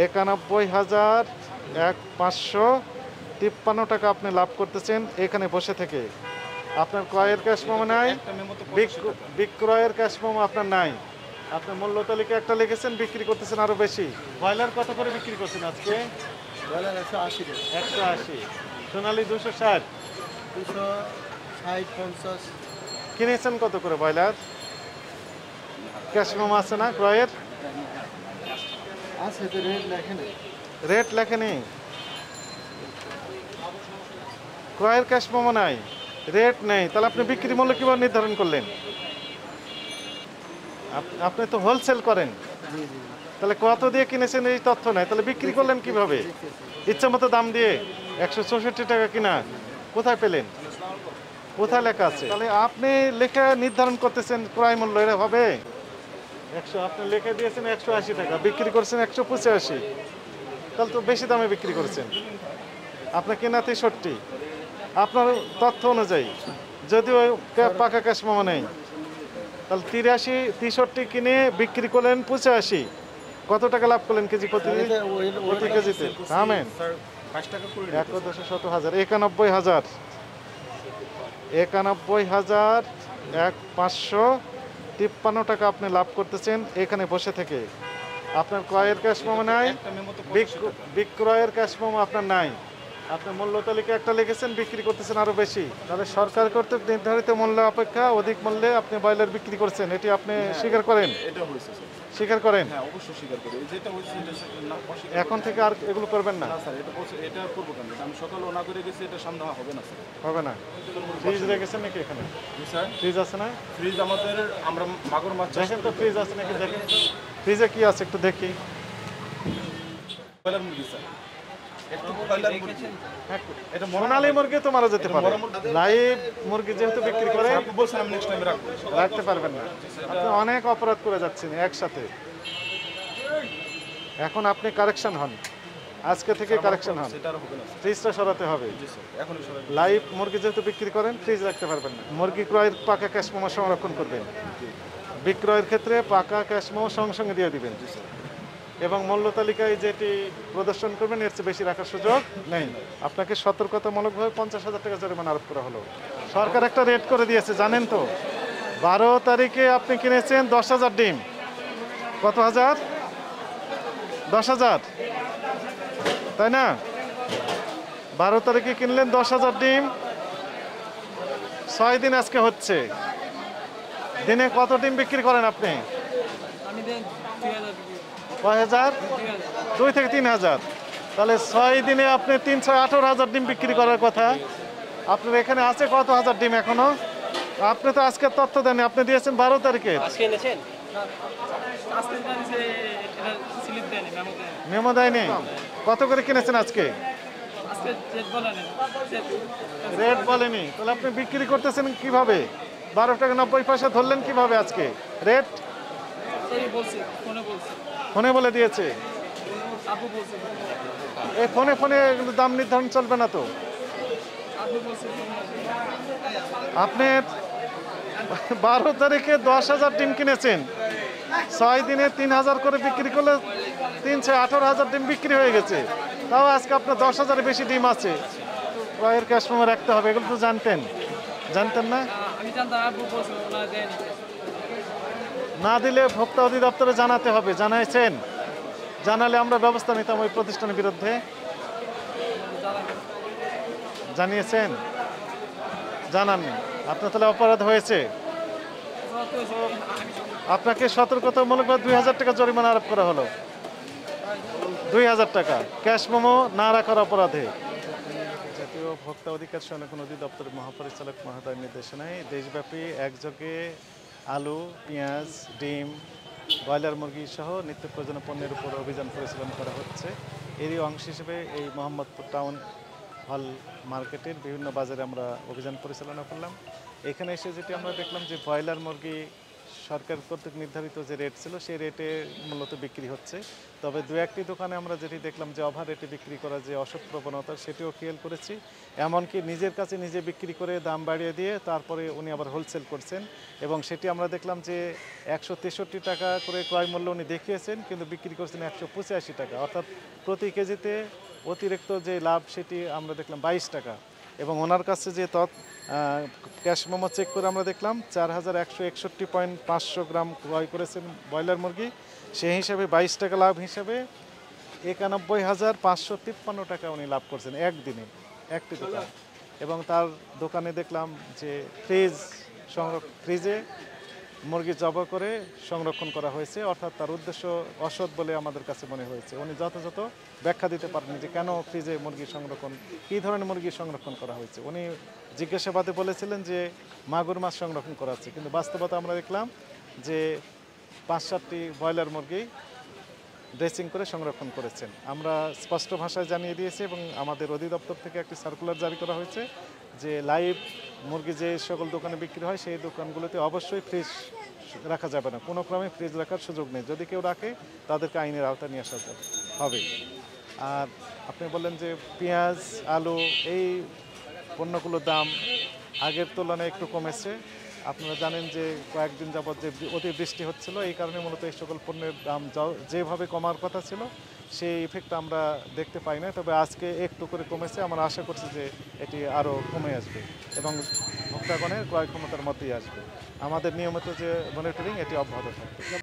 91,553 টাকা আপনি লাভ করতেছেন এখানে বসে থেকে। আপনার ক্রয়ের ক্যাশ মেমো নাই, বিক্রয়ের ক্যাশ মেমো আপনার নাই। আপনার মূল্য তালিকা একটা লিখেছেন, বিক্রি করতেছেন আরো বেশি। ব্রয়লার কত করে বিক্রি করছেন আজকে? 180। সোনালী 260। 260, 50 কিনেছেন কত করে ব্রয়লার? ক্যাশ মেমো আছে না ক্রয়ের? আছে তো, রেট লেখেন। রেট লেখেনি, ক্রয়ের ক্যাশ মেমো নাই, রেট নেই, তাহলে আপনি বিক্রি মূল্য কিভাবে নির্ধারণ করলেন? আপনি তো হোলসেল করেন, তাহলে কত দিয়ে কিনেছেন এই তথ্য নাই, তাহলে বিক্রি করলেন কিভাবে? ইচ্ছা মতো দাম দিয়ে 164 টাকা কিনা, কোথায় পেলেন? কোথায় লেখা আছে? তাহলে আপনি লেখা নির্ধারণ করতেছেন ক্রয় মূল্য, এটা হবে 100, আপনি লেখা দিয়েছেন 180 টাকা, বিক্রি করছেন 185, তাহলে তো বেশি দামে বিক্রি করেছেন। আপনার কেনা 63, আপনার তথ্য অনুযায়ী যদিও পাকা ক্যাশ মেমো নেই, তাহলে 63 কিনে বিক্রি করলেন 85, কত টাকা লাভ করলেন কেজি প্রতি কেজিতে? থামেন, 91,553 টাকা আপনি লাভ করতেছেন এখানে বসে থেকে। আপনার ক্রয়ের ক্যাশ মেমো নাই, বিক্রয়ের ক্যাশ মেমো আপনার নাই। আপনার মূল্য তালিকা একটা লিখেছেন, বিক্রি করতেছেন আরো বেশি। তাহলে সরকার কর্তৃক নির্ধারিত মূল্য অপেক্ষা অধিক মূল্যে আপনি ব্রয়লার বিক্রি করছেন, এটি আপনি স্বীকার করেন? স্বীকার করেন? হ্যাঁ, অবশ্যই স্বীকার করি। যেটা হয়েছে এটা এখন থেকে আর এগুলো করবেন না? না স্যার, এটা করবো কেন? আমি সকালে না করে গেছি, এটা সামনে হবে না স্যার। হবে না? ফ্রিজ রেখেছেন নাকি এখানে? জি স্যার, ফ্রিজ আছে না? ফ্রিজ আমাদের, আমরা মাগুর মাছ চাষ দেখেন তো ফ্রিজ আছে নাকি, দেখেন ফ্রিজে কি আছে একটু দেখি। ব্রয়লার মুরগি স্যার, একটু ব্রয়লার মুরগি। এটা সোনালী মুরগি তো মারা যেতে পারে, লাইভ মুরগি যেহেতু বিক্রি করে আপনি বলছেন আমি নেক্সট টাইম রাখবো। রাখতে পারবেন না। আপনি অনেক অপরাধ করে যাচ্ছেন একসাথে। এখন আপনি কারেকশন হন, আজকে থেকে কারেকশন হন, সেটা আর হবে না স্যার। ফ্রিজটা সরাতে হবে। জি স্যার, এখনই সরাই। লাইভ মুরগি যেহেতু বিক্রি করেন, ফ্রিজ রাখতে পারবেন না। মুরগি ক্রয়ের পাকা ক্যাশ মেমো সংরক্ষণ করবেন, বিক্রয়ের ক্ষেত্রে পাকা ক্যাশ মেমো সঙ্গে সঙ্গে দিয়ে দিবেন, এবং মূল্য তালিকায় যেটি প্রদর্শন করবেন এর চেয়ে বেশি রাখার সুযোগ নেই। আপনাকে সতর্কতামূলকভাবে 50,000 টাকা জরিমানা আরোপ করা হলো। সরকার একটা রেট করে দিয়েছে জানেন তো, 12 তারিখে আপনি কিনেছেন 10,000 ডিম। কত হাজার? 10,000, তাই না? 12 তারিখে কিনলেন 10,000 ডিম, 6 দিন আজকে হচ্ছে। দিনে কত ডিম বিক্রি করেন আপনি? কয় হাজার? 2 থেকে 3,000। তাহলে 6 দিনে আপনি 318,000 ডিম বিক্রি করার কথা। আপনার এখানে আছে কত হাজার ডিম এখনো? আপনি তো আজকের তথ্য দেননি, আপনি দিয়েছেন 12 তারিখে। মেমো দেয়নি? কত করে কিনেছেন আজকে? রেট বলেনি, তাহলে আপনি বিক্রি করতেছেন কিভাবে? 12 টাকা 90 পয়সা ধরলেন কিভাবে আজকে? রেট ফোনে বলে দিয়েছে। এই ফোনে ফোনে দাম নির্ধারণ চলবে না তো। আপনি 12 তারিখে 10,000 ডিম কিনেছেন, 6 দিনে 3,000 করে বিক্রি করলে 318,000 ডিম বিক্রি হয়ে গেছে। তাও আজকে আপনার 10,000-এর বেশি ডিম আছে, ক্রয়ের ক্যাশ মেমো রাখতে হবে। এগুলো তো জানতেন না? না দিলে ভোক্তা অধিদপ্তরে জানাতে হবে। জানাইছেন? জানালে আমরা ব্যবস্থা নিতাম ওই প্রতিষ্ঠানের বিরুদ্ধে। জানিয়েছেন? জানাননি, আপনার তাহলে অপরাধ হয়েছে। আপনাকে সতর্কতামূলকভাবে 2,000 টাকা জরিমানা আরোপ করা হলো। 2,000 টাকা ক্যাশ মেমো না রাখার অপরাধে। জাতীয় ভোক্তা অধিকার সংরক্ষণ অধিদপ্তরের মহাপরিচালক মহোদয়ের নির্দেশনায় দেশব্যাপী একযোগে আলু, পেঁয়াজ, ডিম, ব্রয়লার মুরগি সহ নিত্য প্রয়োজনীয় পণ্যের উপর অভিযান পরিচালনা করা হচ্ছে। এরই অংশ হিসেবে এই মোহাম্মদপুর টাউন হল মার্কেটের বিভিন্ন বাজারে আমরা অভিযান পরিচালনা করলাম। এখানে এসে যেটি আমরা দেখলাম যে ব্রয়লার মুরগি সরকার কর্তৃক নির্ধারিত যে রেট ছিল সেই রেটে মূলত বিক্রি হচ্ছে। তবে দু একটি দোকানে আমরা যেটি দেখলাম যে ওভার রেটে বিক্রি করা যে অসৎ প্রবণতা সেটিও খেয়াল করেছি। এমনকি নিজের কাছে নিজে বিক্রি করে দাম বাড়িয়ে দিয়ে তারপরে উনি আবার হোলসেল করছেন, এবং সেটি আমরা দেখলাম যে 163 টাকা করে ক্রয় মূল্য উনি দেখিয়েছেন, কিন্তু বিক্রি করছেন 185 টাকা, অর্থাৎ প্রতি কেজিতে অতিরিক্ত যে লাভ সেটি আমরা দেখলাম 22 টাকা। এবং ওনার কাছে যে ক্যাশ মেমো চেক করে আমরা দেখলাম 4161.500 গ্রাম ক্রয় করেছেন ব্রয়লার মুরগি, সেই হিসাবে 22 টাকা লাভ হিসাবে 91,553 টাকা উনি লাভ করছেন একদিনে একটি দোকান। এবং তার দোকানে দেখলাম যে ফ্রিজে মুরগি জবাই করে সংরক্ষণ করা হয়েছে, অর্থাৎ তার উদ্দেশ্য অসৎ বলে আমাদের কাছে মনে হয়েছে। উনি যথাযথ ব্যাখ্যা দিতে পারেননি যে কেন ফ্রিজে মুরগি সংরক্ষণ, কী ধরনের মুরগি সংরক্ষণ করা হয়েছে। উনি জিজ্ঞাসাবাদে বলেছিলেন যে মাগুর মাছ সংরক্ষণ করা হচ্ছে, কিন্তু বাস্তবতা আমরা দেখলাম যে 5-7টি ব্রয়লার মুরগি ড্রেসিং করে সংরক্ষণ করেছেন। আমরা স্পষ্ট ভাষায় জানিয়ে দিয়েছি এবং আমাদের অধিদপ্তর থেকে একটি সার্কুলার জারি করা হয়েছে যে লাইভ মুরগি যে সকল দোকানে বিক্রি হয় সেই দোকানগুলোতে অবশ্যই ফ্রিজ রাখা যাবে না, কোনো ক্রমে ফ্রিজ রাখার সুযোগ নেই। যদি কেউ রাখে তাদেরকে আইনের আওতায় নিয়ে আসা হবে। আর আপনি বললেন যে পেঁয়াজ, আলু এই পণ্যগুলোর দাম আগের তুলনায় একটু কমেছে। আপনারা জানেন যে কয়েকদিন যাবৎ যে অতিবৃষ্টি হচ্ছিল, এই কারণে মূলত এই সকল পণ্যের দাম যেভাবে কমার কথা ছিল সেই ইফেক্টটা আমরা দেখতে পাই না। তবে আজকে একটু করে কমেছে, আমরা আশা করছি যে এটি আরও কমে আসবে এবং ভোক্তাগণের ক্রয় ক্ষমতার মধ্যেই আসবে। আমাদের নিয়মিত যে মনিটরিং এটি অব্যাহত থাকবে।